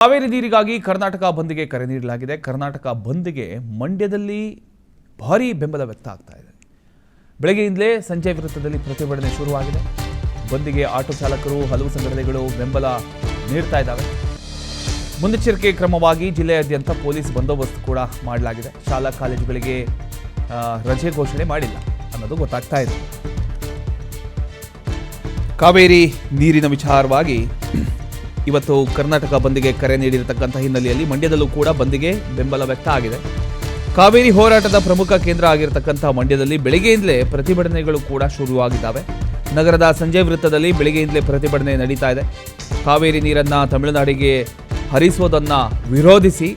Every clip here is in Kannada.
ಕಾವೇರಿ ನೀರಿಗಾಗಿ ಕರ್ನಾಟಕ ಬಂದ್ಗೆ ಕರೆ ನೀಡಲಾಗಿದೆ. ಕರ್ನಾಟಕ ಬಂದ್ಗೆ ಮಂಡ್ಯದಲ್ಲಿ ಭಾರೀ ಬೆಂಬಲ ವ್ಯಕ್ತ ಆಗ್ತಾ ಇದೆ. ಬೆಳಗ್ಗೆಯಿಂದಲೇ ಸಂಜೆ ವೃತ್ತದಲ್ಲಿ ಪ್ರತಿಭಟನೆ ಶುರುವಾಗಿದೆ. ಬಂದ್ಗೆ ಆಟೋ ಚಾಲಕರು, ಹಲವು ಸಂಘಟನೆಗಳು ಬೆಂಬಲ ನೀಡ್ತಾ ಇದ್ದಾವೆ. ಮುನ್ನೆಚ್ಚರಿಕೆ ಕ್ರಮವಾಗಿ ಜಿಲ್ಲೆಯಾದ್ಯಂತ ಪೊಲೀಸ್ ಬಂದೋಬಸ್ತ್ ಕೂಡ ಮಾಡಲಾಗಿದೆ. ಶಾಲಾ ಕಾಲೇಜುಗಳಿಗೆ ರಜೆ ಘೋಷಣೆ ಮಾಡಿಲ್ಲ ಅನ್ನೋದು ಗೊತ್ತಾಗ್ತಾ ಇದೆ. ಕಾವೇರಿ ನೀರಿನ ವಿಚಾರವಾಗಿ ಇವತ್ತು ಕರ್ನಾಟಕ ಬಂದ್ಗೆ ಕರೆ ನೀಡಿರತಕ್ಕಂಥ ಹಿನ್ನೆಲೆಯಲ್ಲಿ ಮಂಡ್ಯದಲ್ಲೂ ಕೂಡ ಬಂದ್ಗೆ ಬೆಂಬಲ ವ್ಯಕ್ತ ಆಗಿದೆ. ಕಾವೇರಿ ಹೋರಾಟದ ಪ್ರಮುಖ ಕೇಂದ್ರ ಆಗಿರತಕ್ಕಂಥ ಮಂಡ್ಯದಲ್ಲಿ ಬೆಳಗ್ಗೆಯಿಂದಲೇ ಪ್ರತಿಭಟನೆಗಳು ಕೂಡ ಶುರುವಾಗಿದ್ದಾವೆ. ನಗರದ ಸಂಜೆ ವೃತ್ತದಲ್ಲಿ ಬೆಳಗ್ಗೆಯಿಂದಲೇ ಪ್ರತಿಭಟನೆ ನಡೀತಾ ಇದೆ. ಕಾವೇರಿ ನೀರನ್ನು ತಮಿಳುನಾಡಿಗೆ ಹರಿಸುವುದನ್ನು ವಿರೋಧಿಸಿ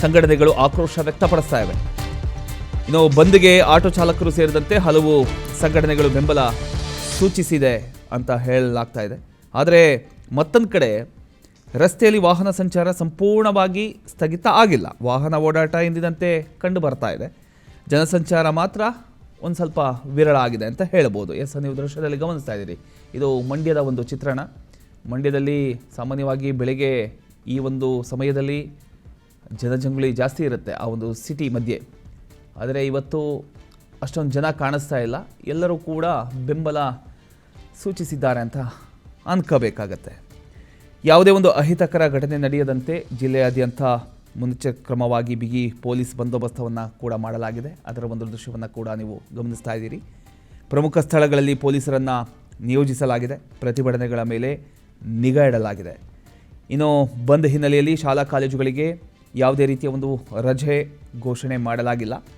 ಸಂಘಟನೆಗಳು ಆಕ್ರೋಶ ವ್ಯಕ್ತಪಡಿಸ್ತಾ ಇವೆ. ಇನ್ನು ಬಂದ್ಗೆ ಆಟೋ ಚಾಲಕರು ಸೇರಿದಂತೆ ಹಲವು ಸಂಘಟನೆಗಳು ಬೆಂಬಲ ಸೂಚಿಸಿದೆ ಅಂತ ಹೇಳಲಾಗ್ತಾ ಇದೆ. ಆದರೆ ಮತ್ತೊಂದು ಕಡೆ ರಸ್ತೆಯಲ್ಲಿ ವಾಹನ ಸಂಚಾರ ಸಂಪೂರ್ಣವಾಗಿ ಸ್ಥಗಿತ ಆಗಿಲ್ಲ. ವಾಹನ ಓಡಾಟ ಎಂದಿನಂತೆ ಕಂಡು ಬರ್ತಾ ಇದೆ. ಜನಸಂಚಾರ ಮಾತ್ರ ಒಂದು ಸ್ವಲ್ಪ ವಿರಳ ಆಗಿದೆ ಅಂತ ಹೇಳ್ಬೋದು. ನೀವು ದೃಶ್ಯದಲ್ಲಿ ಗಮನಿಸ್ತಾ ಇದ್ದೀರಿ, ಇದು ಮಂಡ್ಯದ ಒಂದು ಚಿತ್ರಣ. ಮಂಡ್ಯದಲ್ಲಿ ಸಾಮಾನ್ಯವಾಗಿ ಬೆಳಗ್ಗೆ ಈ ಒಂದು ಸಮಯದಲ್ಲಿ ಜನಜಂಗುಳಿ ಜಾಸ್ತಿ ಇರುತ್ತೆ ಆ ಒಂದು ಸಿಟಿ ಮಧ್ಯೆ. ಆದರೆ ಇವತ್ತು ಅಷ್ಟೊಂದು ಜನ ಕಾಣಿಸ್ತಾ ಇಲ್ಲ. ಎಲ್ಲರೂ ಕೂಡ ಬೆಂಬಲ ಸೂಚಿಸಿದ್ದಾರೆ ಅಂತ ಅನ್ಕೋಬೇಕಾಗತ್ತೆ. ಯಾವುದೇ ಒಂದು ಅಹಿತಕರ ಘಟನೆ ನಡೆಯದಂತೆ ಜಿಲ್ಲೆಯಾದ್ಯಂತ ಮುನ್ನೆಚ್ಚರಿಕೆ ಕ್ರಮವಾಗಿ ಬಿಗಿ ಪೊಲೀಸ್ ಬಂದೋಬಸ್ತವನ್ನು ಕೂಡ ಮಾಡಲಾಗಿದೆ. ಅದರ ಒಂದು ದೃಶ್ಯವನ್ನು ಕೂಡ ನೀವು ಗಮನಿಸ್ತಾ ಇದ್ದೀರಿ. ಪ್ರಮುಖ ಸ್ಥಳಗಳಲ್ಲಿ ಪೊಲೀಸರನ್ನು ನಿಯೋಜಿಸಲಾಗಿದೆ. ಪ್ರತಿಭಟನೆಗಳ ಮೇಲೆ ನಿಗಾ ಇಡಲಾಗಿದೆ. ಇನ್ನು ಬಂದ್ ಹಿನ್ನೆಲೆಯಲ್ಲಿ ಶಾಲಾ ಕಾಲೇಜುಗಳಿಗೆ ಯಾವುದೇ ರೀತಿಯ ಒಂದು ರಜೆ ಘೋಷಣೆ ಮಾಡಲಾಗಿಲ್ಲ.